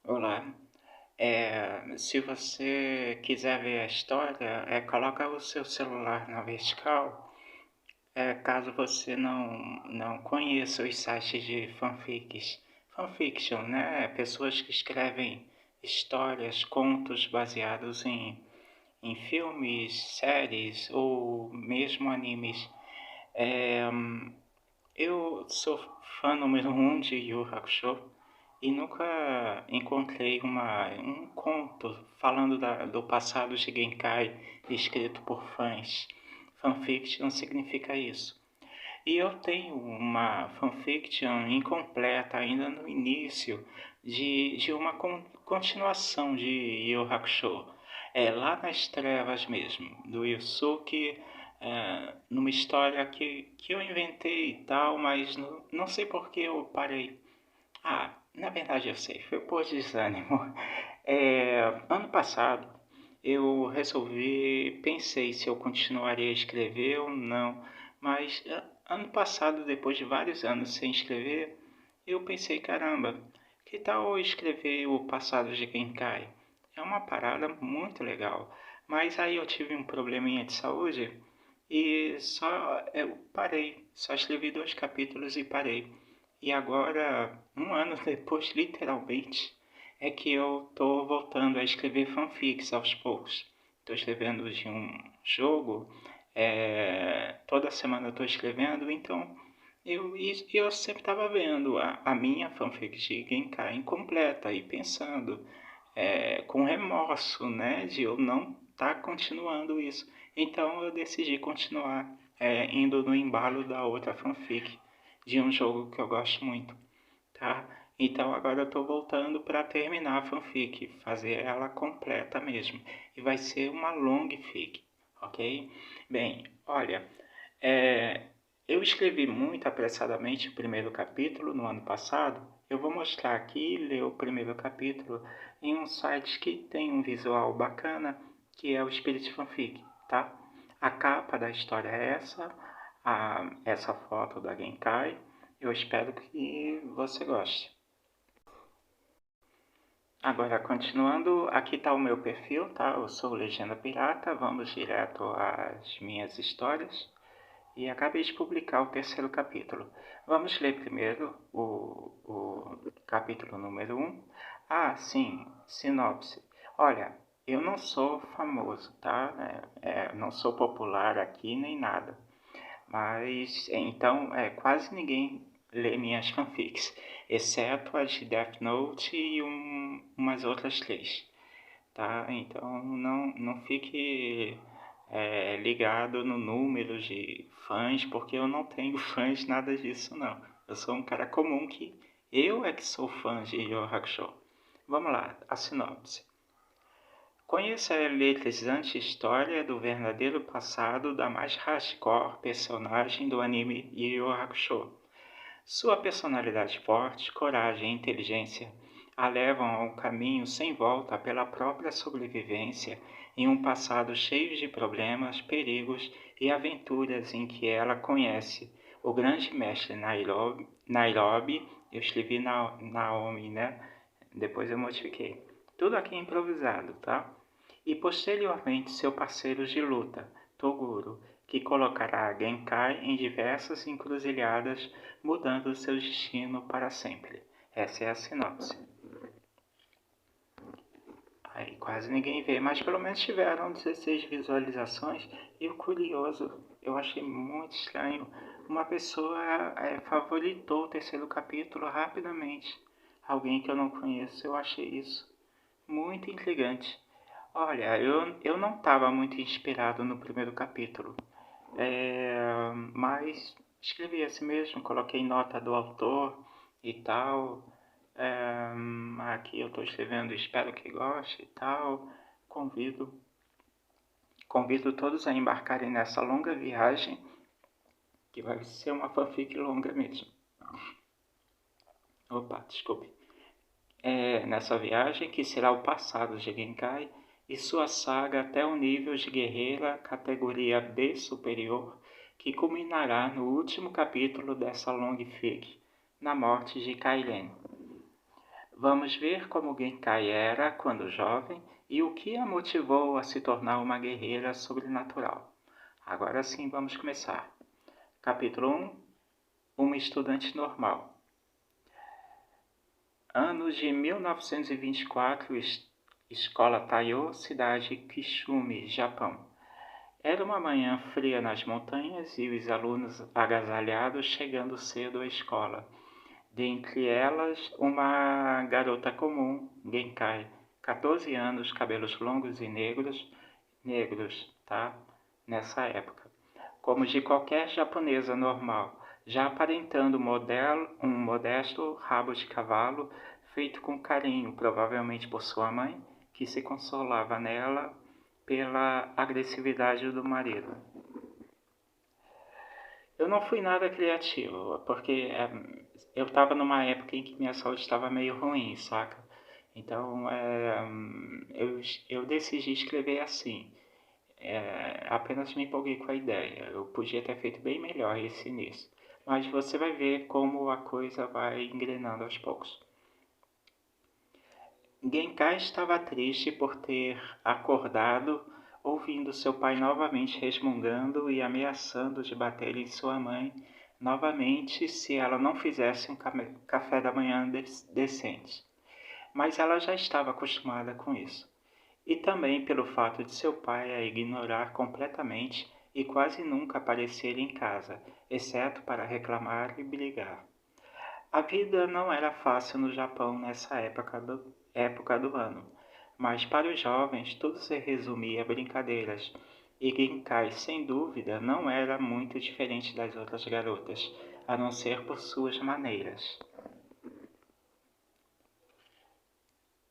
Olá. Se você quiser ver a história, coloca o seu celular na vertical, caso você não conheça os sites de fanfiction, né? Pessoas que escrevem histórias, contos baseados em filmes, séries ou mesmo animes. É, eu sou fã número um de Yu Yu Hakusho e nunca encontrei um conto falando do passado de Genkai escrito por fãs. Fanfiction significa isso. E eu tenho uma fanfiction incompleta ainda no início de uma continuação de Yu Yu Hakusho. Lá nas trevas mesmo, do Yusuke, numa história que eu inventei e tal, mas não sei por que eu parei. Na verdade eu sei, foi por desânimo. Ano passado eu pensei se eu continuaria a escrever ou não, mas ano passado, depois de vários anos sem escrever, eu pensei, caramba, que tal eu escrever o passado de Genkai? É uma parada muito legal, mas aí eu tive um probleminha de saúde e eu parei, só escrevi 2 capítulos e parei. E agora, um ano depois, literalmente, é que eu tô voltando a escrever fanfics aos poucos. Estou escrevendo de um jogo, toda semana eu estou escrevendo, então eu sempre estava vendo a minha fanfic de Genkai incompleta e pensando com remorso, né, de eu não estar continuando isso. Então eu decidi continuar indo no embalo da outra fanfic de um jogo que eu gosto muito, tá? Então agora eu estou voltando para terminar a fanfic, fazer ela completa mesmo. E vai ser uma long fic, ok? Bem, olha, é, eu escrevi muito apressadamente o primeiro capítulo no ano passado. Eu vou mostrar aqui, ler o primeiro capítulo em um site que tem um visual bacana, que é o Spirit Fanfic, tá? A capa da história é essa foto da Genkai. Eu espero que você goste. Agora, continuando, aqui está o meu perfil, tá? Eu sou Legenda Pirata, vamos direto às minhas histórias. E acabei de publicar o terceiro capítulo. Vamos ler primeiro o capítulo número 1. Sim, sinopse. Olha, eu não sou famoso, tá? Não sou popular aqui nem nada. Mas, então, quase ninguém lê minhas fanfics, exceto as de Death Note e umas outras 3, tá? Então não fique ligado no número de fãs, porque eu não tenho fãs nada disso não. Eu sou um cara comum que eu é que sou fã de Yu Yu Hakusho. Vamos lá, a sinopse. Conheça a eletrizante história do verdadeiro passado da mais hardcore personagem do anime Yu Yu Hakusho. Sua personalidade forte, coragem e inteligência a levam a um caminho sem volta pela própria sobrevivência em um passado cheio de problemas, perigos e aventuras em que ela conhece o grande mestre Nairobi, eu escrevi Naomi, né? Depois eu modifiquei. Tudo aqui é improvisado, tá? E posteriormente seu parceiro de luta, Toguro, que colocará a Genkai em diversas encruzilhadas, mudando seu destino para sempre. Essa é a sinopse. Aí quase ninguém vê, mas pelo menos tiveram 16 visualizações. E o curioso, eu achei muito estranho, uma pessoa favoritou o terceiro capítulo rapidamente. Alguém que eu não conheço, eu achei isso muito intrigante. Olha, eu não estava muito inspirado no primeiro capítulo, mas escrevi assim mesmo, coloquei nota do autor e tal. É, Aqui eu estou escrevendo, espero que goste e tal. Convido, convido todos a embarcarem nessa longa viagem, que vai ser uma fanfic longa mesmo. Opa, desculpe. Nessa viagem que será o passado de Genkai e sua saga até o nível de guerreira categoria B superior, que culminará no último capítulo dessa long fic, na morte de Kailen. Vamos ver como Genkai era quando jovem e o que a motivou a se tornar uma guerreira sobrenatural. Agora sim, vamos começar. Capítulo 1. Uma estudante normal. Anos de 1924, Escola Taiyo, cidade Kishumi, Japão. Era uma manhã fria nas montanhas e os alunos agasalhados chegando cedo à escola. Dentre elas, uma garota comum, Genkai, 14 anos, cabelos longos e negros, tá? Nessa época. Como de qualquer japonesa normal, já aparentando um modesto rabo de cavalo feito com carinho, provavelmente por sua mãe, que se consolava nela pela agressividade do marido. Eu não fui nada criativo, porque eu estava numa época em que minha saúde estava meio ruim, saca? Então eu decidi escrever assim. Apenas me empolguei com a ideia. Eu podia ter feito bem melhor esse início. Mas você vai ver como a coisa vai engrenando aos poucos. Genkai estava triste por ter acordado ouvindo seu pai novamente resmungando e ameaçando de bater em sua mãe novamente se ela não fizesse um café da manhã decente. Mas ela já estava acostumada com isso. E também pelo fato de seu pai a ignorar completamente e quase nunca aparecer em casa, exceto para reclamar e brigar. A vida não era fácil no Japão nessa época do ano, mas para os jovens tudo se resumia a brincadeiras, e Genkai, sem dúvida, não era muito diferente das outras garotas, a não ser por suas maneiras.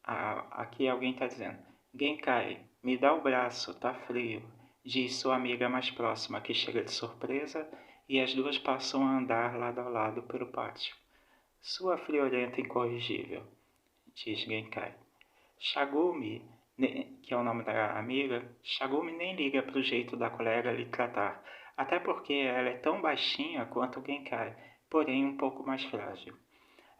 Aqui alguém está dizendo: Genkai, me dá o braço, tá frio, diz sua amiga mais próxima, que chega de surpresa, e as duas passam a andar lado a lado pelo pátio. Sua friorenta incorrigível, diz Genkai. Shagumi, que é o nome da amiga, Shagumi nem liga para o jeito da colega lhe tratar, até porque ela é tão baixinha quanto Genkai, porém um pouco mais frágil.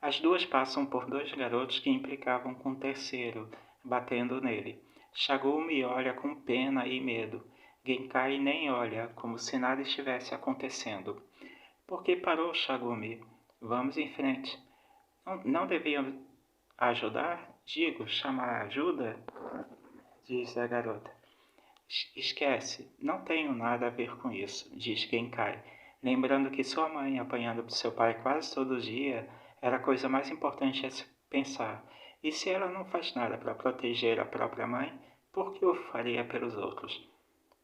As duas passam por dois garotos que implicavam com um terceiro, batendo nele. Shagumi olha com pena e medo. Genkai nem olha, como se nada estivesse acontecendo. Por que parou, Shagumi? Vamos em frente. Não deviam ajudar? Digo, chamar ajuda? Diz a garota. Esquece, não tenho nada a ver com isso, diz Genkai, lembrando que sua mãe apanhando seu pai quase todo dia era a coisa mais importante a se pensar. E se ela não faz nada para proteger a própria mãe, por que o faria pelos outros?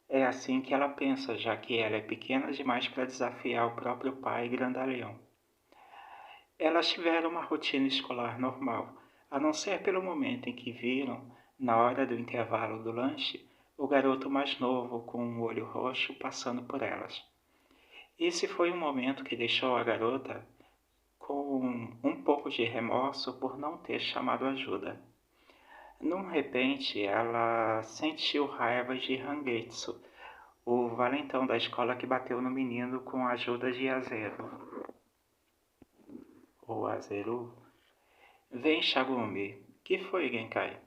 É assim que ela pensa, já que ela é pequena demais para desafiar o próprio pai grandalhão. Elas tiveram uma rotina escolar normal, a não ser pelo momento em que viram, na hora do intervalo do lanche, o garoto mais novo com um olho roxo passando por elas. Esse foi um momento que deixou a garota com um pouco de remorso por não ter chamado ajuda. Num repente, ela sentiu raiva de Hangetsu, o valentão da escola que bateu no menino com a ajuda de Azero. Ou Azeru. Vem, Shagumi. Que foi, Genkai?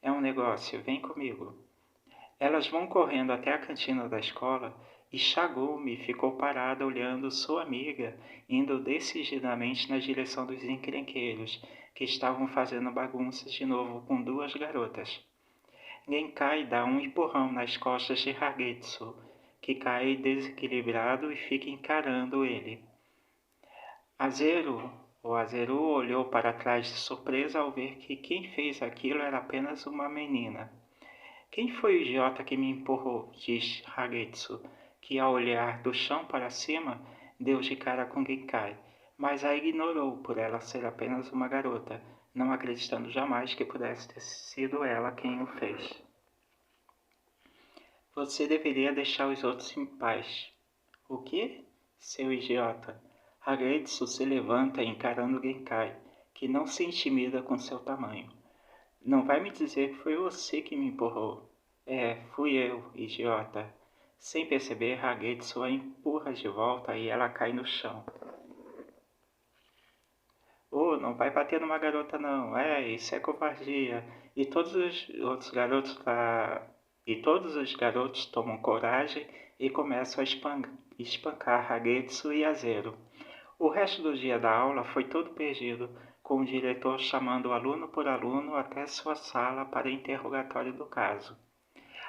É um negócio, vem comigo. Elas vão correndo até a cantina da escola e Shagumi ficou parada olhando sua amiga indo decididamente na direção dos encrenqueiros, que estavam fazendo bagunças de novo com duas garotas. Genkai dá um empurrão nas costas de Hagetsu, que cai desequilibrado e fica encarando ele. Azeru olhou para trás de surpresa ao ver que quem fez aquilo era apenas uma menina. Quem foi o idiota que me empurrou? Diz Hagetsu, que ao olhar do chão para cima, deu de cara com Genkai, mas a ignorou por ela ser apenas uma garota, não acreditando jamais que pudesse ter sido ela quem o fez. Você deveria deixar os outros em paz. O quê? Seu idiota. Hagetsu se levanta encarando Genkai, que não se intimida com seu tamanho. Não vai me dizer que foi você que me empurrou. Fui eu, idiota. Sem perceber, Hagetsu a empurra de volta e ela cai no chão. "Ô, não vai bater numa garota não, isso é covardia". E todos os outros garotos lá, e todos os garotos tomam coragem e começam a espancar Hagitsu e Azero. O resto do dia da aula foi todo perdido, com o diretor chamando aluno por aluno até sua sala para interrogatório do caso.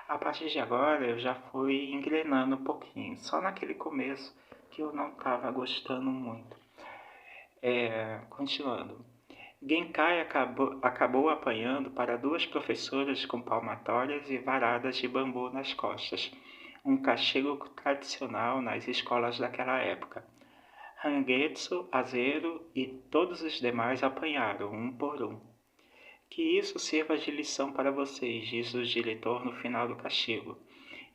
A partir de agora eu já fui engrenando um pouquinho, só naquele começo que eu não estava gostando muito. Continuando. Genkai acabou apanhando para duas professoras com palmatórias e varadas de bambu nas costas, um castigo tradicional nas escolas daquela época. Hangetsu, Azero e todos os demais apanharam, um por um. Que isso sirva de lição para vocês, diz o diretor no final do castigo.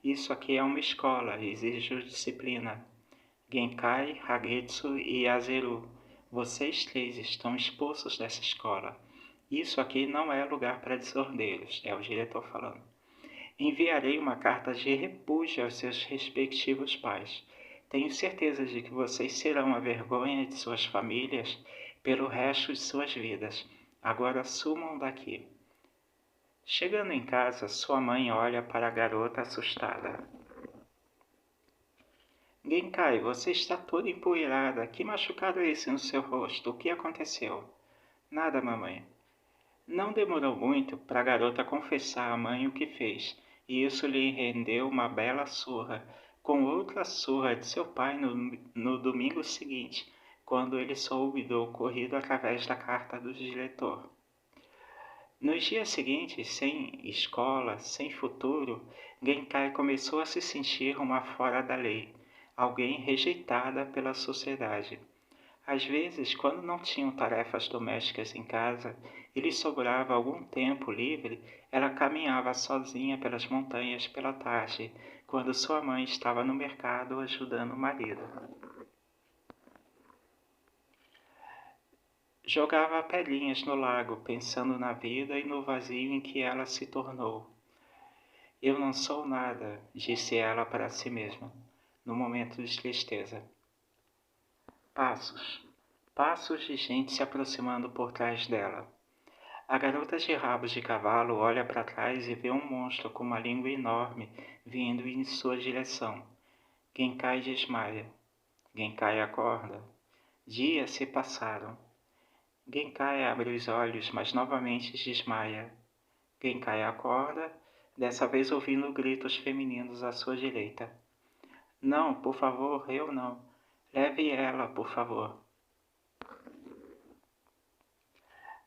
Isso aqui é uma escola, exige disciplina. Genkai, Hagetsu e Azeru, vocês três estão expulsos dessa escola. Isso aqui não é lugar para desordeiros, é o diretor falando. Enviarei uma carta de repúdio aos seus respectivos pais. Tenho certeza de que vocês serão a vergonha de suas famílias pelo resto de suas vidas. Agora sumam daqui. Chegando em casa, sua mãe olha para a garota assustada. Genkai, você está toda empoeirada. Que machucado é esse no seu rosto? O que aconteceu? Nada, mamãe. Não demorou muito para a garota confessar à mãe o que fez, e isso lhe rendeu uma bela surra, com outra surra de seu pai no domingo seguinte, quando ele soube do ocorrido através da carta do diretor. Nos dias seguintes, sem escola, sem futuro, Genkai começou a se sentir uma fora da lei, alguém rejeitada pela sociedade. Às vezes, quando não tinham tarefas domésticas em casa e lhe sobrava algum tempo livre, ela caminhava sozinha pelas montanhas pela tarde, quando sua mãe estava no mercado ajudando o marido. Jogava pedrinhas no lago, pensando na vida e no vazio em que ela se tornou. Eu não sou nada, disse ela para si mesma, no momento de tristeza. Passos. Passos de gente se aproximando por trás dela. A garota de rabos de cavalo olha para trás e vê um monstro com uma língua enorme vindo em sua direção. Genkai desmaia. Genkai acorda. Dias se passaram. Genkai abre os olhos, mas novamente desmaia. Genkai acorda, dessa vez ouvindo gritos femininos à sua direita. Não, por favor, eu não. Leve ela, por favor.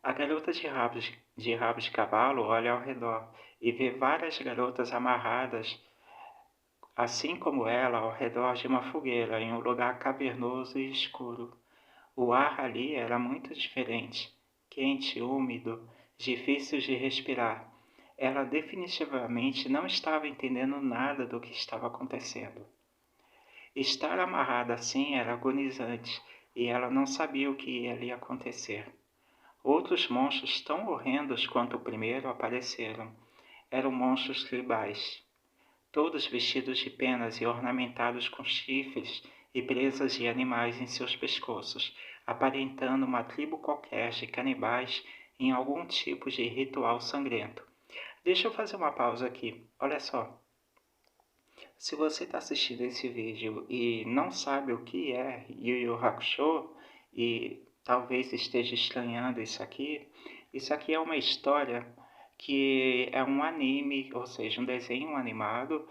A garota de rabo de cavalo olha ao redor e vê várias garotas amarradas, assim como ela, ao redor de uma fogueira, em um lugar cavernoso e escuro. O ar ali era muito diferente, quente, úmido, difícil de respirar. Ela definitivamente não estava entendendo nada do que estava acontecendo. Estar amarrada assim era agonizante, e ela não sabia o que ia lhe acontecer. Outros monstros tão horrendos quanto o primeiro apareceram. Eram monstros tribais, todos vestidos de penas e ornamentados com chifres e presas de animais em seus pescoços, aparentando uma tribo qualquer de canibais em algum tipo de ritual sangrento. Deixa eu fazer uma pausa aqui. Olha só. Se você está assistindo esse vídeo e não sabe o que é Yu Yu Hakusho e talvez esteja estranhando isso aqui é uma história que é um anime, ou seja, um desenho animado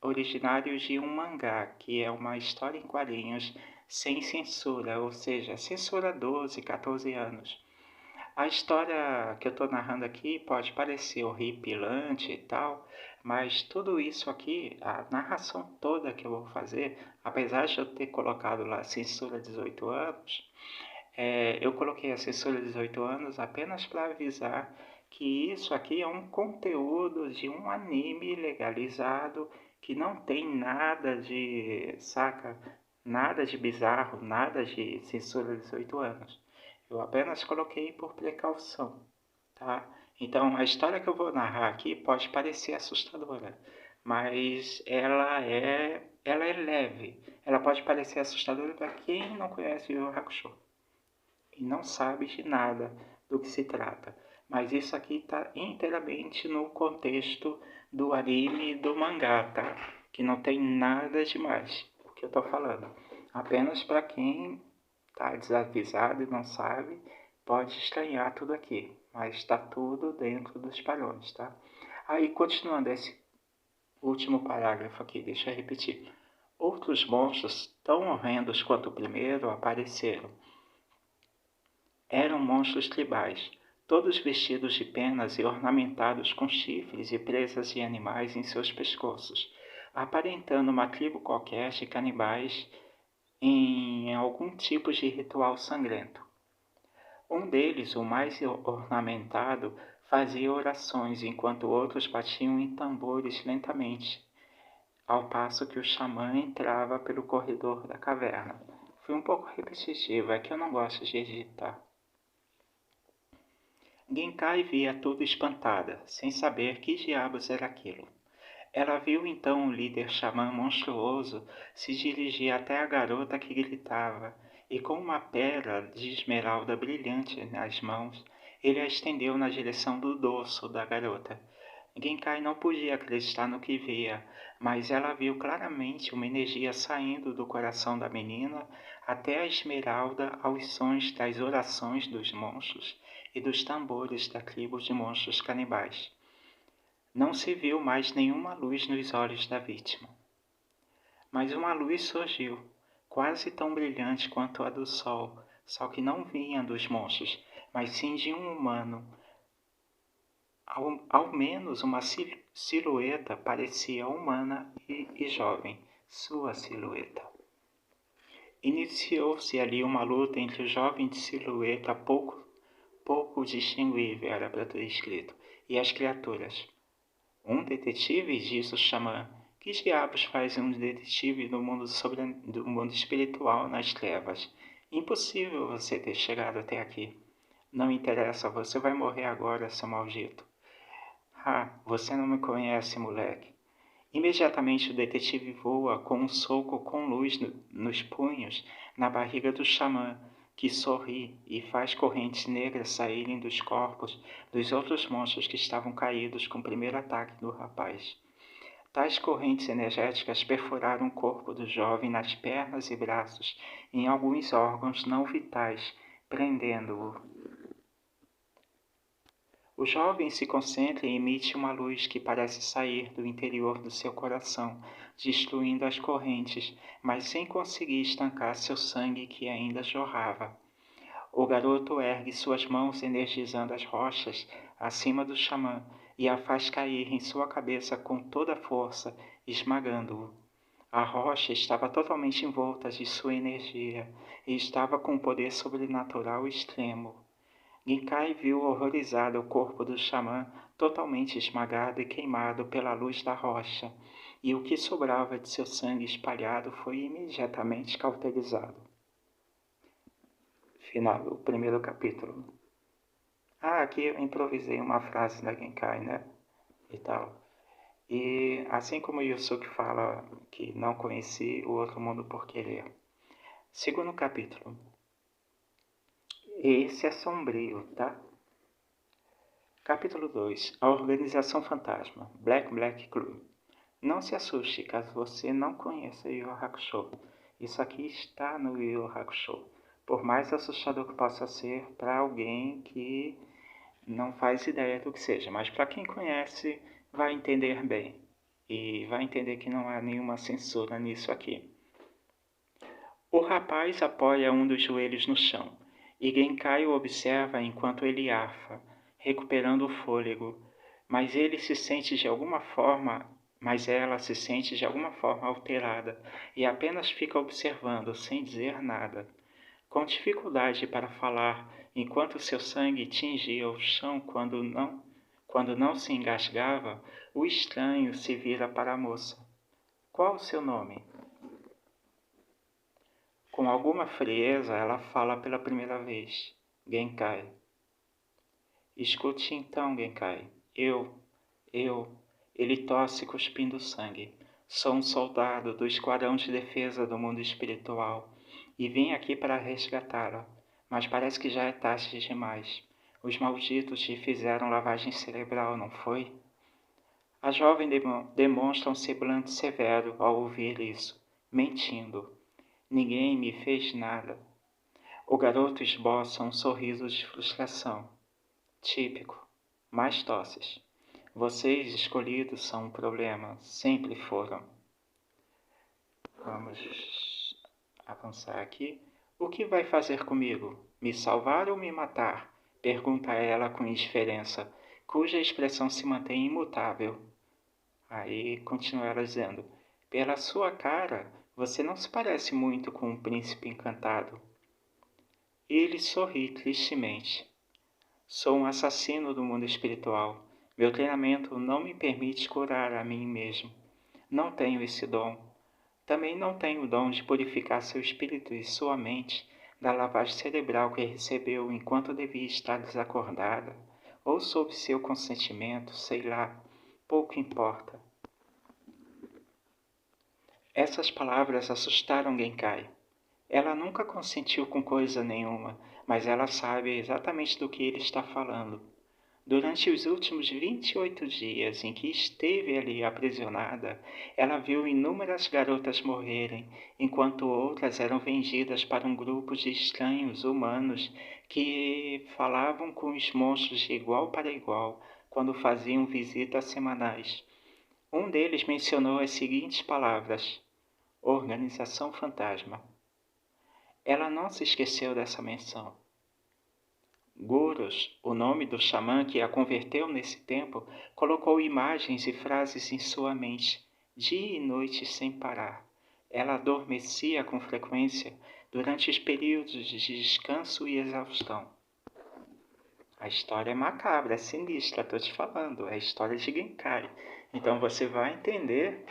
originário de um mangá, que é uma história em quadrinhos sem censura, ou seja, censura 12, 14 anos. A história que eu estou narrando aqui pode parecer horripilante e tal, mas tudo isso aqui, a narração toda que eu vou fazer, apesar de eu ter colocado lá censura 18 anos, eu coloquei a censura 18 anos apenas para avisar que isso aqui é um conteúdo de um anime legalizado que não tem nada de, saca, nada de bizarro, nada de censura 18 anos. Eu apenas coloquei por precaução, tá? Então, a história que eu vou narrar aqui pode parecer assustadora, mas ela é leve. Ela pode parecer assustadora para quem não conhece o Yu Yu Hakusho. e não sabes de nada do que se trata. Mas isso aqui está inteiramente no contexto do anime e do mangá, tá? Que não tem nada demais o que eu tô falando. Apenas para quem tá desavisado e não sabe, pode estranhar tudo aqui. Mas está tudo dentro dos padrões, tá? Aí, continuando esse último parágrafo aqui, deixa eu repetir. Outros monstros tão horrendos quanto o primeiro apareceram. Eram monstros tribais, todos vestidos de penas e ornamentados com chifres e presas de animais em seus pescoços, aparentando uma tribo qualquer de canibais em algum tipo de ritual sangrento. Um deles, o mais ornamentado, fazia orações enquanto outros batiam em tambores lentamente, ao passo que o xamã entrava pelo corredor da caverna. Foi um pouco repetitivo, é que eu não gosto de editar. Genkai via tudo espantada, sem saber que diabos era aquilo. Ela viu então o líder xamã monstruoso se dirigir até a garota que gritava, e com uma pedra de esmeralda brilhante nas mãos, ele a estendeu na direção do dorso da garota. Genkai não podia acreditar no que via, mas ela viu claramente uma energia saindo do coração da menina até a esmeralda aos sons das orações dos monstros e dos tambores da tribo de monstros canibais. Não se viu mais nenhuma luz nos olhos da vítima. Mas uma luz surgiu, quase tão brilhante quanto a do sol, só que não vinha dos monstros, mas sim de um humano. Ao menos uma silhueta parecia humana e jovem, sua silhueta. Iniciou-se ali uma luta entre o jovem de silhueta pouco distinguível, era para ter escrito, e as criaturas. Um detetive, disse o xamã. Que diabos faz um detetive do mundo espiritual nas trevas? Impossível você ter chegado até aqui. Não interessa, você vai morrer agora, seu maldito. Ah, você não me conhece, moleque. Imediatamente o detetive voa com um soco com luz nos punhos na barriga do xamã, que sorri e faz correntes negras saírem dos corpos dos outros monstros que estavam caídos com o primeiro ataque do rapaz. Tais correntes energéticas perfuraram o corpo do jovem nas pernas e braços, em alguns órgãos não vitais, prendendo-o. O jovem se concentra e emite uma luz que parece sair do interior do seu coração, destruindo as correntes, mas sem conseguir estancar seu sangue que ainda jorrava. O garoto ergue suas mãos energizando as rochas acima do xamã e a faz cair em sua cabeça com toda a força, esmagando-o. A rocha estava totalmente envolta de sua energia e estava com um poder sobrenatural extremo. Genkai viu horrorizado o corpo do xamã totalmente esmagado e queimado pela luz da rocha, e o que sobrava de seu sangue espalhado foi imediatamente cauterizado. Final, o primeiro capítulo. Aqui eu improvisei uma frase da Genkai, né? E tal. E assim como o Yusuke fala que não conheci o outro mundo por querer. Segundo capítulo. Esse é sombrio, tá? Capítulo 2. A Organização Fantasma. Black Crew. Não se assuste caso você não conheça Yu Yu Hakusho. Isso aqui está no Yu Yu Hakusho. Por mais assustador que possa ser para alguém que não faz ideia do que seja. Mas para quem conhece, vai entender bem. E vai entender que não há nenhuma censura nisso aqui. O rapaz apoia um dos joelhos no chão. E Genkai o observa enquanto ele arfa, recuperando o fôlego, mas ela se sente de alguma forma alterada e apenas fica observando, sem dizer nada. Com dificuldade para falar, enquanto seu sangue tingia o chão quando não se engasgava, o estranho se vira para a moça. Qual o seu nome? Com alguma frieza, ela fala pela primeira vez. Genkai. Escute então, Genkai. Eu. Ele tosse cuspindo sangue. Sou um soldado do Esquadrão de Defesa do Mundo Espiritual e vim aqui para resgatá-la. Mas parece que já é tarde demais. Os malditos te fizeram lavagem cerebral, não foi? A jovem demonstra um semblante severo ao ouvir isso, mentindo. Ninguém me fez nada. O garoto esboça um sorriso de frustração. Típico. Mais tosses. Vocês escolhidos são um problema, sempre foram. Vamos avançar aqui. O que vai fazer comigo? Me salvar ou me matar? Pergunta ela com indiferença, cuja expressão se mantém imutável. Aí continua ela dizendo: pela sua cara, você não se parece muito com um príncipe encantado. Ele sorri tristemente. Sou um assassino do mundo espiritual. Meu treinamento não me permite curar a mim mesmo. Não tenho esse dom. Também não tenho o dom de purificar seu espírito e sua mente da lavagem cerebral que recebeu enquanto devia estar desacordada, ou sob seu consentimento, sei lá, pouco importa. Essas palavras assustaram Genkai. Ela nunca consentiu com coisa nenhuma, mas ela sabe exatamente do que ele está falando. Durante os últimos 28 dias em que esteve ali aprisionada, ela viu inúmeras garotas morrerem, enquanto outras eram vendidas para um grupo de estranhos humanos que falavam com os monstros de igual para igual quando faziam visitas semanais. Um deles mencionou as seguintes palavras: Organização Fantasma. Ela não se esqueceu dessa menção. Gurus, o nome do xamã que a converteu nesse tempo, colocou imagens e frases em sua mente, dia e noite sem parar. Ela adormecia com frequência durante os períodos de descanso e exaustão. A história é macabra, é sinistra, estou te falando, é a história de Genkai. Então você vai entender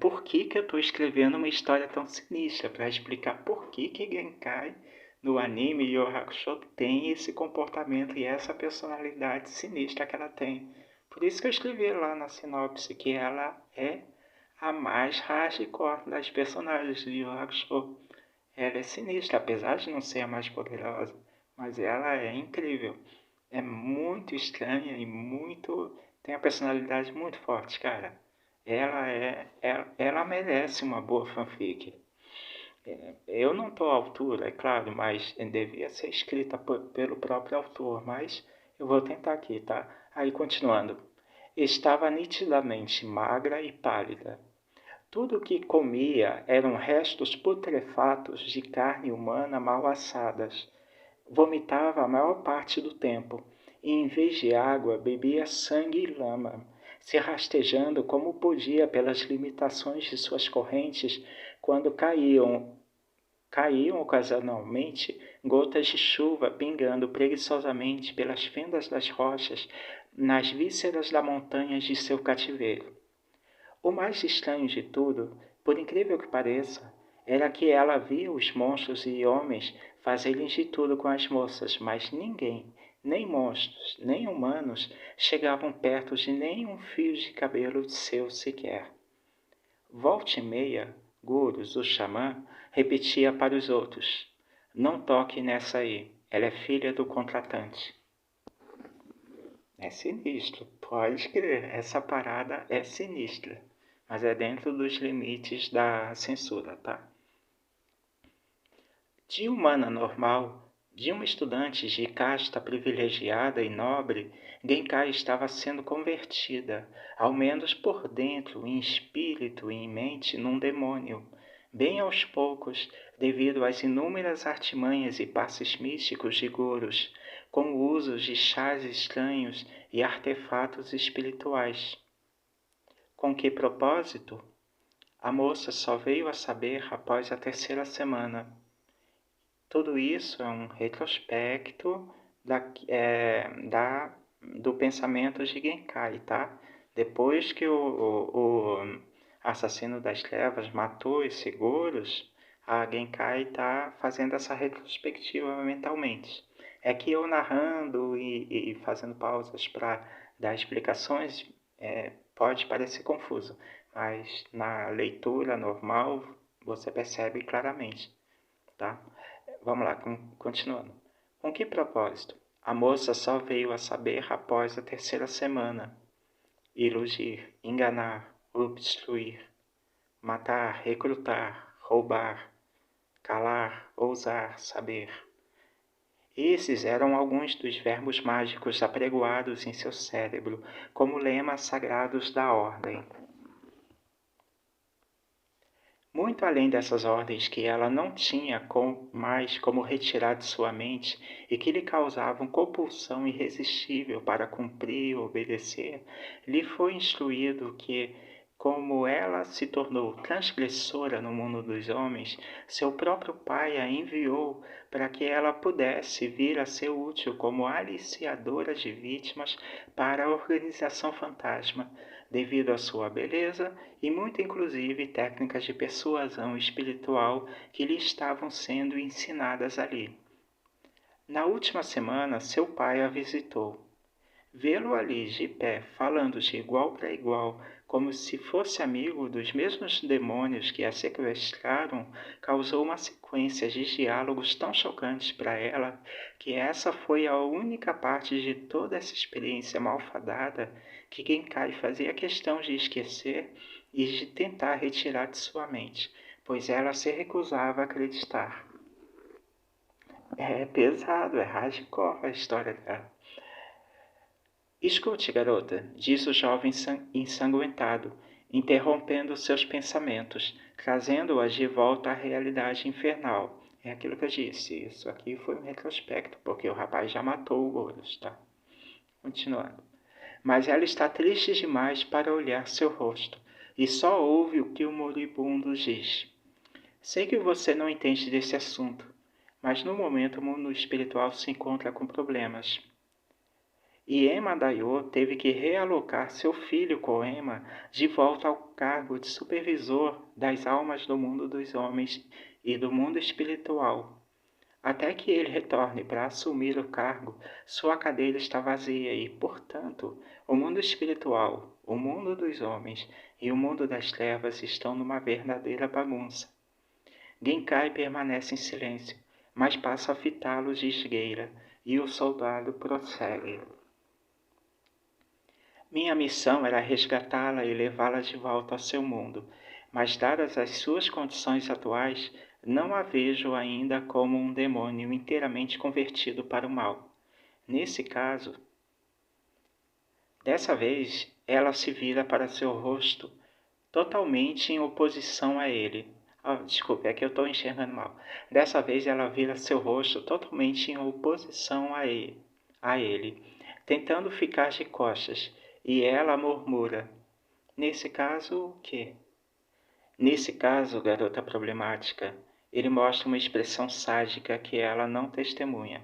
por que eu estou escrevendo uma história tão sinistra, para explicar por que Genkai no anime Yu Yu Hakusho tem esse comportamento e essa personalidade sinistra que ela tem. Por isso que eu escrevi lá na sinopse que ela é a mais hardcore das personagens de Yu Yu Hakusho. Ela é sinistra, apesar de não ser a mais poderosa, mas ela é incrível. É muito estranha e muito... tem a personalidade muito forte, cara. Ela merece uma boa fanfic. Eu não estou à altura, é claro, mas devia ser escrita pelo próprio autor, mas eu vou tentar aqui, tá? Aí continuando. Estava nitidamente magra e pálida. Tudo o que comia eram restos putrefatos de carne humana mal assadas. Vomitava a maior parte do tempo, e em vez de água bebia sangue e lama, se rastejando como podia pelas limitações de suas correntes quando caíam ocasionalmente gotas de chuva pingando preguiçosamente pelas fendas das rochas nas vísceras das montanhas de seu cativeiro. O mais estranho de tudo, por incrível que pareça, era que ela via os monstros e homens fazerem de tudo com as moças, mas ninguém, nem monstros, nem humanos, chegavam perto de nenhum fio de cabelo seu sequer. Volta e meia, Gurus, o xamã, repetia para os outros: não toque nessa aí, ela é filha do contratante. É sinistro, pode crer, essa parada é sinistra, mas é dentro dos limites da censura, tá? De humana normal, de uma estudante de casta privilegiada e nobre, Genkai estava sendo convertida, ao menos por dentro, em espírito e em mente, num demônio, bem aos poucos, devido às inúmeras artimanhas e passes místicos de Gurus, com o uso de chás estranhos e artefatos espirituais. Com que propósito? A moça só veio a saber após a terceira semana. Tudo isso é um retrospecto do pensamento de Genkai, tá? Depois que o assassino das trevas matou os seguros, a Genkai está fazendo essa retrospectiva mentalmente. É que eu narrando e fazendo pausas para dar explicações pode parecer confuso, mas na leitura normal você percebe claramente. tá? Vamos lá, continuando. Com que propósito? A moça só veio a saber após a terceira semana. Iludir, enganar, obstruir, matar, recrutar, roubar, calar, ousar, saber. Esses eram alguns dos verbos mágicos apregoados em seu cérebro como lemas sagrados da ordem. Muito além dessas ordens que ela não tinha mais como retirar de sua mente e que lhe causavam compulsão irresistível para cumprir e obedecer, lhe foi instruído que, como ela se tornou transgressora no mundo dos homens, seu próprio pai a enviou para que ela pudesse vir a ser útil como aliciadora de vítimas para a organização fantasma, devido à sua beleza e muito inclusive técnicas de persuasão espiritual que lhe estavam sendo ensinadas ali. Na última semana, seu pai a visitou. Vê-lo ali de pé, falando de igual para igual, como se fosse amigo dos mesmos demônios que a sequestraram, causou uma sequência de diálogos tão chocantes para ela que essa foi a única parte de toda essa experiência malfadada que Genkai fazia questão de esquecer e de tentar retirar de sua mente, pois ela se recusava a acreditar. É pesado, é hardcore a história dela. Escute, garota, disse o jovem ensanguentado, interrompendo seus pensamentos, trazendo-as de volta à realidade infernal. É aquilo que eu disse, isso aqui foi um retrospecto, porque o rapaz já matou o Horus, tá? Continuando. Mas ela está triste demais para olhar seu rosto, e só ouve o que o moribundo diz. Sei que você não entende desse assunto, mas no momento o mundo espiritual se encontra com problemas. E Ema Daiô teve que realocar seu filho Koema de volta ao cargo de supervisor das almas do mundo dos homens e do mundo espiritual. Até que ele retorne para assumir o cargo, sua cadeira está vazia e, portanto, o mundo espiritual, o mundo dos homens e o mundo das trevas estão numa verdadeira bagunça. Genkai permanece em silêncio, mas passa a fitá-lo de esgueira, e o soldado prossegue. Minha missão era resgatá-la e levá-la de volta ao seu mundo, mas dadas as suas condições atuais, não a vejo ainda como um demônio inteiramente convertido para o mal. Nesse caso, dessa vez, ela se vira para seu rosto totalmente em oposição a ele. Desculpe, é que eu estou enxergando mal. Dessa vez ela vira seu rosto totalmente em oposição a ele, tentando ficar de costas, e ela murmura: Nesse caso, o quê? Nesse caso, garota problemática, ele mostra uma expressão sádica que ela não testemunha.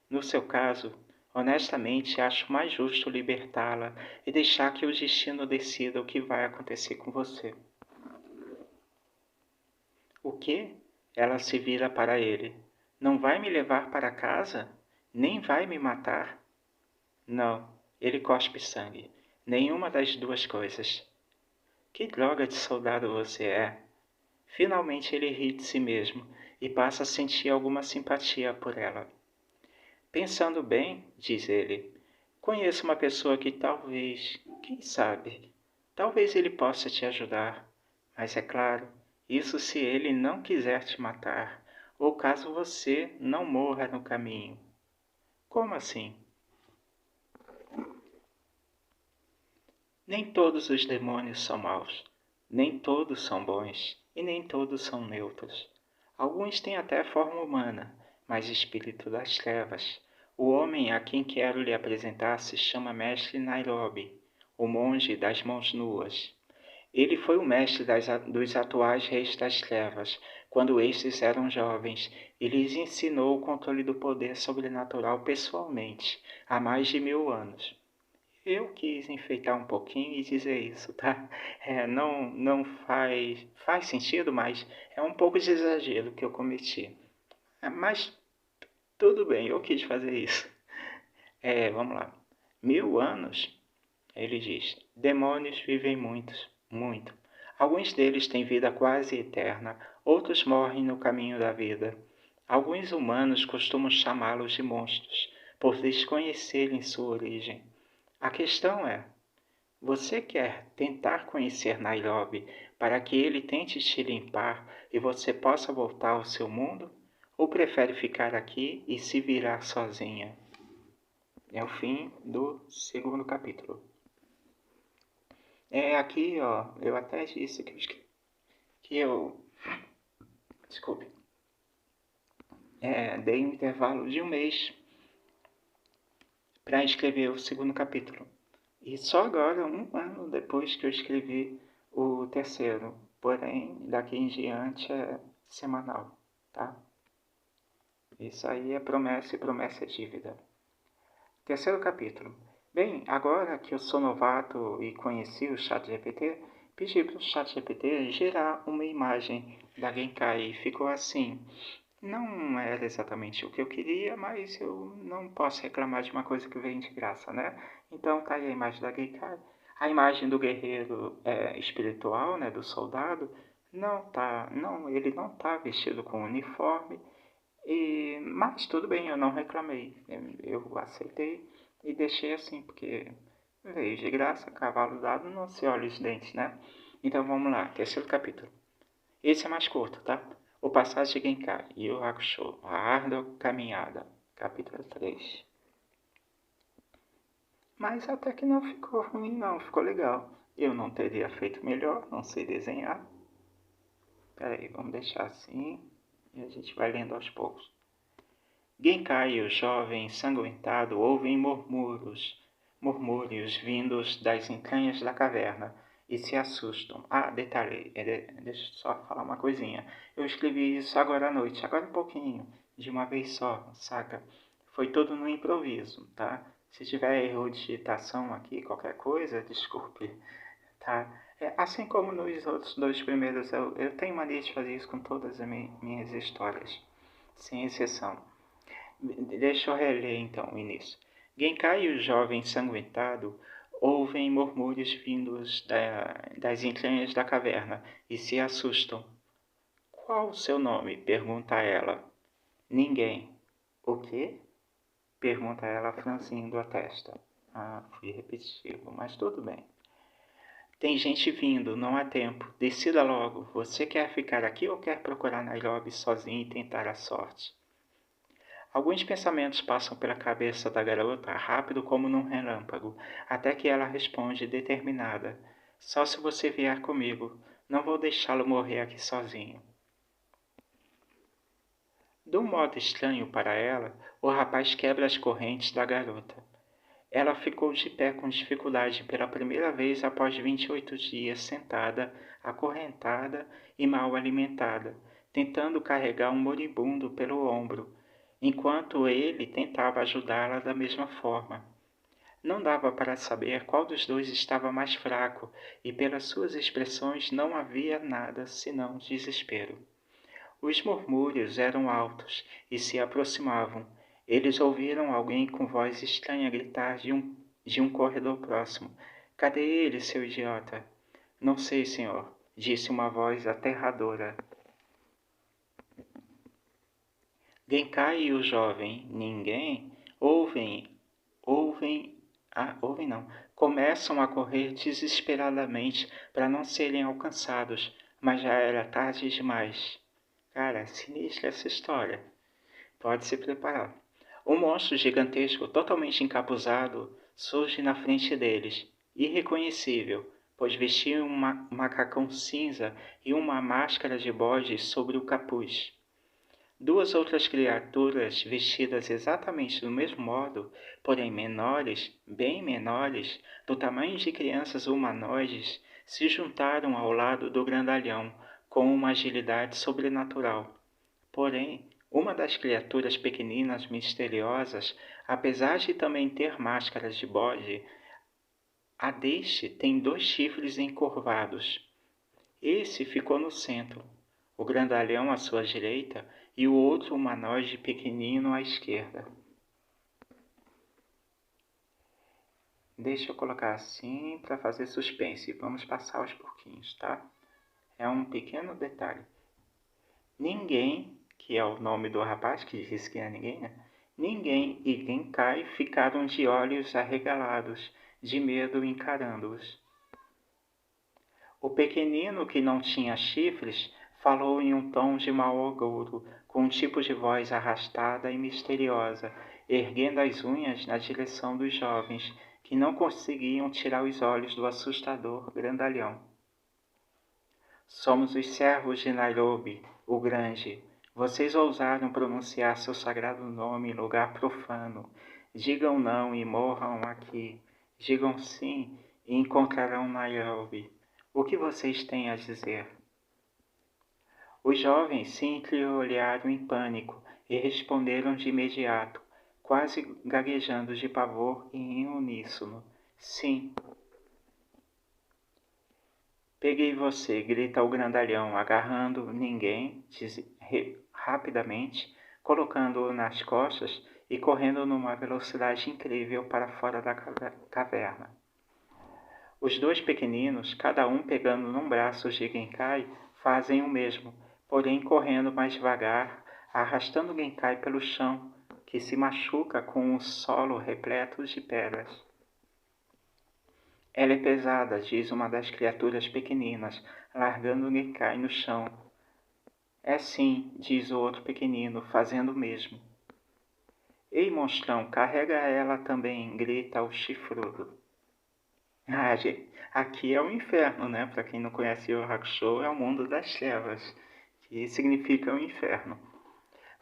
No seu caso, honestamente, acho mais justo libertá-la e deixar que o destino decida o que vai acontecer com você. O quê? Ela se vira para ele. Não vai me levar para casa? Nem vai me matar? Não, ele cospe sangue. Nenhuma das duas coisas. Que droga de soldado você é! Finalmente ele ri de si mesmo e passa a sentir alguma simpatia por ela. Pensando bem, diz ele, conheço uma pessoa que talvez, quem sabe, talvez ele possa te ajudar. Mas é claro, isso se ele não quiser te matar, ou caso você não morra no caminho. Como assim? Nem todos os demônios são maus, nem todos são bons e nem todos são neutros. Alguns têm até forma humana, mas espírito das trevas. O homem a quem quero lhe apresentar se chama Mestre Nairobi, o monge das mãos nuas. Ele foi o mestre dos atuais reis das trevas, quando estes eram jovens, e lhes ensinou o controle do poder sobrenatural pessoalmente, há mais de 1000 anos. Eu quis enfeitar um pouquinho e dizer isso, tá? Não faz sentido, mas é um pouco de exagero que eu cometi. Mas tudo bem, eu quis fazer isso. Vamos lá. 1000 anos, ele diz. Demônios vivem muitos, muito. Alguns deles têm vida quase eterna, outros morrem no caminho da vida. Alguns humanos costumam chamá-los de monstros, por desconhecerem sua origem. A questão é: você quer tentar conhecer Nairobi para que ele tente te limpar e você possa voltar ao seu mundo? Ou prefere ficar aqui e se virar sozinha? É o fim do segundo capítulo. Aqui, ó, eu até disse desculpe, dei um intervalo de um mês para escrever o segundo capítulo. E só agora, um ano depois que eu escrevi o terceiro. Porém, daqui em diante é semanal, tá? Isso aí é promessa e promessa é dívida. Terceiro capítulo. Bem, agora que eu sou novato e conheci o ChatGPT, pedi para o ChatGPT gerar uma imagem da Genkai e ficou assim. Não era exatamente o que eu queria, mas eu não posso reclamar de uma coisa que vem de graça, né? Então tá aí a imagem da Genkai. A imagem do guerreiro espiritual, né, do soldado, ele não tá vestido com uniforme, mas tudo bem, eu não reclamei. Eu aceitei e deixei assim, porque veio de graça, cavalo dado não se olha os dentes, né? Então vamos lá, terceiro capítulo. Esse é mais curto, tá? O Passagem de Genkai, Yu Hakusho, A Árdua Caminhada, capítulo 3. Mas até que não ficou ruim não, ficou legal. Eu não teria feito melhor, não sei desenhar. Peraí, vamos deixar assim e a gente vai lendo aos poucos. Genkai e o jovem ensanguentado ouvem murmúrios vindos das entranhas da caverna e se assustam. Detalhe, deixa eu só falar uma coisinha. Eu escrevi isso agora à noite, agora um pouquinho, de uma vez só, saca? Foi tudo no improviso, tá? Se tiver erro de digitação aqui, qualquer coisa, desculpe, tá? Assim como nos outros dois primeiros, eu tenho mania de fazer isso com todas as minhas histórias, sem exceção. Deixa eu reler então o início. Genkai e o jovem ensanguentado ouvem murmúrios vindos das entranhas da caverna e se assustam. Qual o seu nome? Pergunta ela. Ninguém. O quê? Pergunta ela, franzindo a testa. Fui repetitivo, mas tudo bem. Tem gente vindo, não há tempo. Decida logo. Você quer ficar aqui ou quer procurar Nairobi sozinho e tentar a sorte? Alguns pensamentos passam pela cabeça da garota, rápido como num relâmpago, até que ela responde determinada: Só se você vier comigo. Não vou deixá-lo morrer aqui sozinho. De um modo estranho para ela, o rapaz quebra as correntes da garota. Ela ficou de pé com dificuldade pela primeira vez após 28 dias sentada, acorrentada e mal alimentada, tentando carregar um moribundo pelo ombro, enquanto ele tentava ajudá-la da mesma forma. Não dava para saber qual dos dois estava mais fraco, e pelas suas expressões não havia nada senão desespero. Os murmúrios eram altos e se aproximavam. Eles ouviram alguém com voz estranha gritar de um corredor próximo. Cadê ele, seu idiota? Não sei, senhor, disse uma voz aterradora. Genkai e o jovem, ninguém, ouvem, ouvem não, começam a correr desesperadamente para não serem alcançados, mas já era tarde demais. Cara, sinistra essa história. Pode se preparar. Um monstro gigantesco, totalmente encapuzado, surge na frente deles, irreconhecível, pois vestia um macacão cinza e uma máscara de bode sobre o capuz. Duas outras criaturas vestidas exatamente do mesmo modo, porém menores, bem menores, do tamanho de crianças humanoides, se juntaram ao lado do grandalhão com uma agilidade sobrenatural. Porém, uma das criaturas pequeninas misteriosas, apesar de também ter máscaras de bode, a deste tem 2 chifres encurvados. Esse ficou no centro, o grandalhão à sua direita e o outro humanoide pequenino à esquerda. Deixa eu colocar assim para fazer suspense. Vamos passar aos pouquinhos, tá? É um pequeno detalhe. Ninguém, que é o nome do rapaz que disse que é ninguém, né? Ninguém e Genkai ficaram de olhos arregalados, de medo encarando-os. O pequenino, que não tinha chifres, falou em um tom de mau agouro, com um tipo de voz arrastada e misteriosa, erguendo as unhas na direção dos jovens, que não conseguiam tirar os olhos do assustador grandalhão. Somos os servos de Nairobi, o Grande. Vocês ousaram pronunciar seu sagrado nome em lugar profano. Digam não e morram aqui. Digam sim e encontrarão Nairobi. O que vocês têm a dizer? Os jovens se entreolharam em pânico e responderam de imediato, quase gaguejando de pavor e em uníssono. Sim. Peguei você, grita o grandalhão, agarrando ninguém rapidamente, colocando-o nas costas e correndo numa velocidade incrível para fora da caverna. Os dois pequeninos, cada um pegando num braço de Genkai, fazem o mesmo, porém correndo mais devagar, arrastando Genkai pelo chão, que se machuca com um solo repleto de pedras. Ela é pesada, diz uma das criaturas pequeninas, largando Genkai no chão. É sim, diz o outro pequenino, fazendo o mesmo. Ei, monstrão, carrega ela também, grita o chifrudo. Ah, gente, aqui é o inferno, né? Para quem não conhece o Hakusho, é o mundo das trevas, que significa o inferno.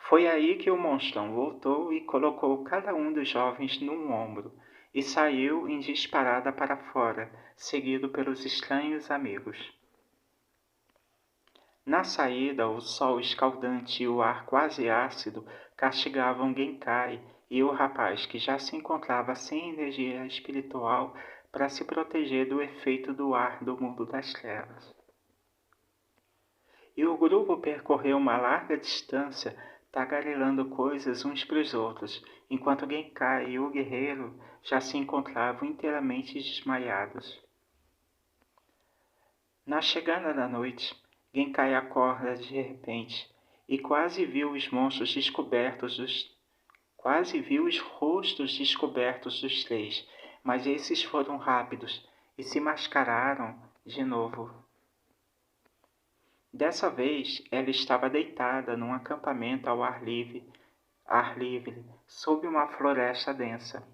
Foi aí que o monstrão voltou e colocou cada um dos jovens num ombro, e saiu em disparada para fora, seguido pelos estranhos amigos. Na saída, o sol escaldante e o ar quase ácido castigavam Genkai e o rapaz, que já se encontrava sem energia espiritual para se proteger do efeito do ar do mundo das trevas. E o grupo percorreu uma larga distância, tagarelando coisas uns para os outros, enquanto Genkai e o guerreiro já se encontravam inteiramente desmaiados. Na chegada da noite, Genkai acorda de repente e quase viu os rostos descobertos dos três, mas esses foram rápidos e se mascararam de novo. Dessa vez, ela estava deitada num acampamento ao ar livre, sob uma floresta densa.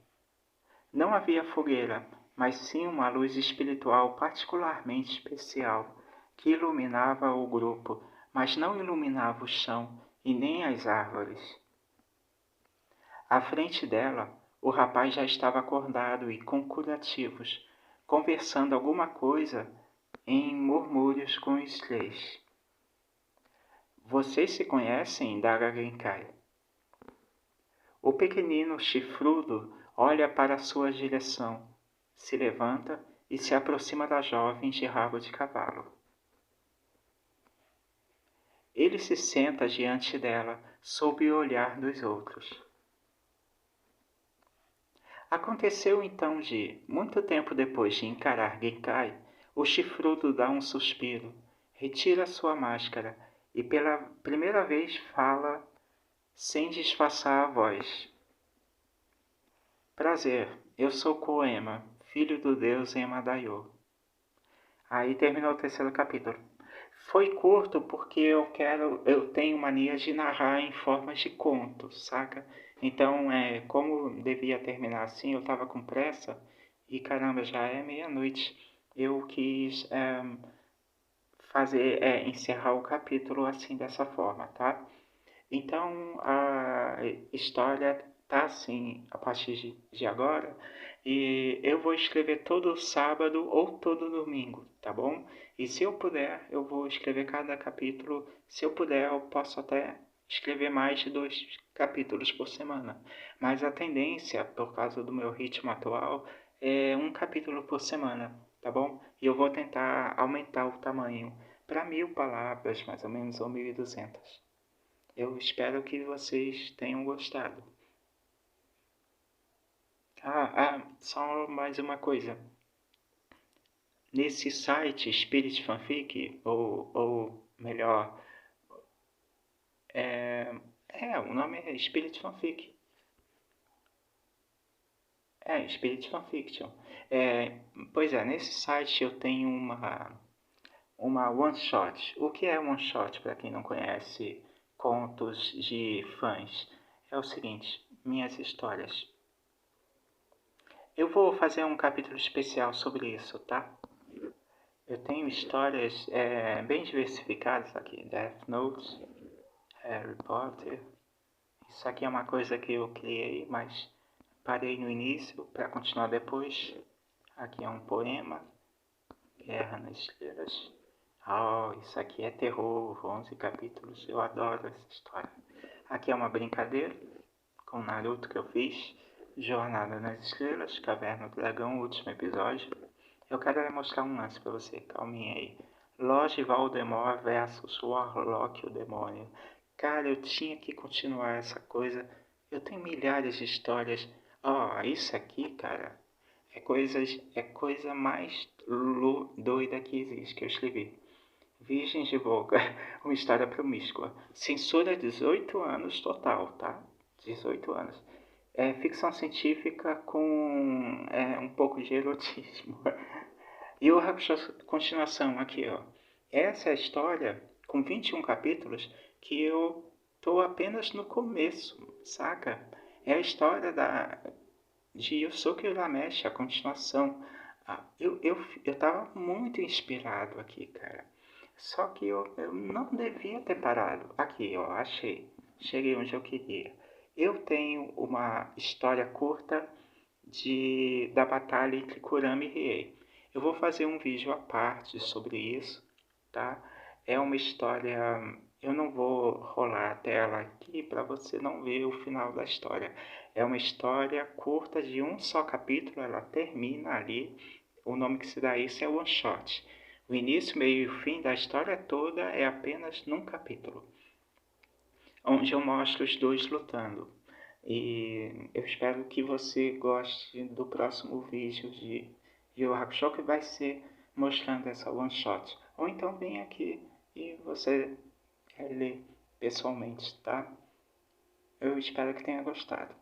Não havia fogueira, mas sim uma luz espiritual particularmente especial, que iluminava o grupo, mas não iluminava o chão e nem as árvores. À frente dela, o rapaz já estava acordado e com curativos, conversando alguma coisa em murmúrios com os três. Vocês se conhecem? Indaga Genkai. O pequenino chifrudo olha para sua direção, se levanta e se aproxima da jovem de rabo de cavalo. Ele se senta diante dela, sob o olhar dos outros. Aconteceu então muito tempo depois de encarar Genkai, o chifrudo dá um suspiro, retira sua máscara e pela primeira vez fala sem disfarçar a voz. Prazer, eu sou Koema, filho do deus Emadaio. Aí terminou o terceiro capítulo. Foi curto porque eu tenho mania de narrar em forma de conto, saca? Então, como devia terminar assim, eu tava com pressa e caramba, já é meia-noite. Eu quis encerrar o capítulo assim dessa forma, tá? Então a história tá assim a partir de agora e eu vou escrever todo sábado ou todo domingo, tá bom? E se eu puder, eu vou escrever cada capítulo. Se eu puder, eu posso até escrever mais de 2 capítulos por semana. Mas a tendência, por causa do meu ritmo atual, é um capítulo por semana, tá bom? E eu vou tentar aumentar o tamanho para 1.000 palavras, mais ou menos, ou 1.200. Eu espero que vocês tenham gostado. Só mais uma coisa. Nesse site Spirit Fanfic, ou melhor, O nome é Spirit Fanfic. Spirit Fanfiction. Pois é, nesse site eu tenho uma one shot. O que é one shot, para quem não conhece contos de fãs? É o seguinte, minhas histórias. Eu vou fazer um capítulo especial sobre isso, tá? Eu tenho histórias bem diversificadas aqui. Death Note, Harry Potter. Isso aqui é uma coisa que eu criei, mas parei no início para continuar depois. Aqui é um poema, Guerra nas Estrelas. Isso aqui é terror, 11 capítulos, eu adoro essa história. Aqui é uma brincadeira com Naruto que eu fiz, Jornada nas Estrelas, Caverna do Dragão, último episódio. Eu quero mostrar um lance pra você, calminha aí. Lorde Voldemort versus Warlock, o demônio. Cara, eu tinha que continuar essa coisa. Eu tenho milhares de histórias. Isso aqui, cara, é coisa mais doida que existe que eu escrevi. Virgens de Boca, uma história promíscua. Censura 18 anos total, tá? 18 anos. É ficção científica com um pouco de erotismo. E o continuação aqui, ó. Essa é a história com 21 capítulos que eu tô apenas no começo, saca? É a história de Yusuke Urameshi, a continuação. Eu tava muito inspirado aqui, cara. Só que eu não devia ter parado. Aqui, ó, achei. Cheguei onde eu queria. Eu tenho uma história curta da batalha entre Kurama e Riei. Eu vou fazer um vídeo à parte sobre isso, tá? É uma história... Eu não vou rolar a tela aqui para você não ver o final da história. É uma história curta de um só capítulo, ela termina ali. O nome que se dá a isso é One Shot. O início, meio e o fim da história toda é apenas num capítulo, onde eu mostro os dois lutando. E eu espero que você goste do próximo vídeo de Yu Hakusho, que vai ser mostrando essa one shot. Ou então vem aqui e você lê pessoalmente, tá? Eu espero que tenha gostado.